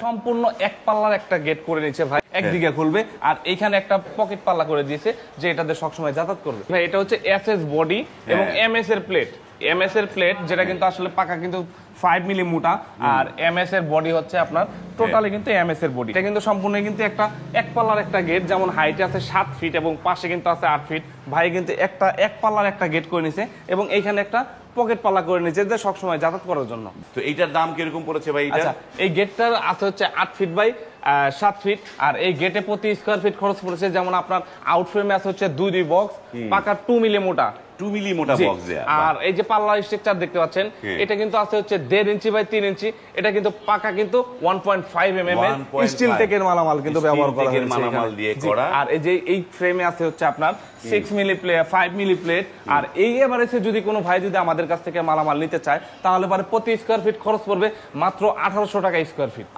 সম্পূর্ণ এক পাল্লার একটা গেট করে নিচ্ছে ভাই, একদিকে খুলবে আর এইখানে একটা পকেট পাল্লা করে দিয়েছে যে এটাতে সবসময় যাতায়াত করবে। ভাই এটা হচ্ছে এসএস বডি এবং এমএস এর প্লেট। এমএস এর প্লেট যেটা কিন্তু আসলে পাকা কিন্তু 5 মিলি মোটা, আর এমএস এর বডি হচ্ছে আপনার টোটালি কিন্তু এমএস এর বডি। এটা কিন্তু সম্পূর্ণ কিন্তু একটা এক পাল্লার একটা গেট, যেমন হাইটে আছে 7 ফিট এবং পাশে কিন্তু আছে 8 ফিট। ভাই কিন্তু একটা এক পাল্লার একটা গেট করে নিছে এবং এইখানে একটা পকেট পাল্লা করে নিচ্ছে যে সবসময় যাতায়াত করার জন্য। তো এইটার দাম কিরকম পড়েছে ভাই? আচ্ছা, এই গেটটার আছে হচ্ছে 8 ফিট বাই 7 ফিট, আর এই গেটে প্রতি স্কয়ার ফিট খরচ পড়েছে, যেমন আপনার আউট ফ্রেমে আছে হচ্ছে দুই বক্স, পাকা 2 মিলি মোটা 2 মিলি মোটা বক্স দেয়া। আর এই যে পাল্লা স্ট্রাকচার দেখতে পাচ্ছেন, এটা কিন্তু আছে হচ্ছে 1.5 ইঞ্চি বাই 3 ইঞ্চি। এটা কিন্তু পাকা কিন্তু 1.5 mm এর স্টিল টেকের মালামাল কিন্তু ব্যবহার করা হয়েছে, মালামাল দিয়ে করা। আর এই যে এই ফ্রেমে আছে হচ্ছে আপনার 6 মিলি প্লেট, 5 মিলি প্লেট। আর এই এভারেজে যদি কোনো ভাই যদি আমাদের কাছ থেকে মালামাল নিতে চায়, তাহলে পরে প্রতি স্কয়ার ফিট খরচ পড়বে মাত্র 1800 টাকা স্কয়ার ফিট।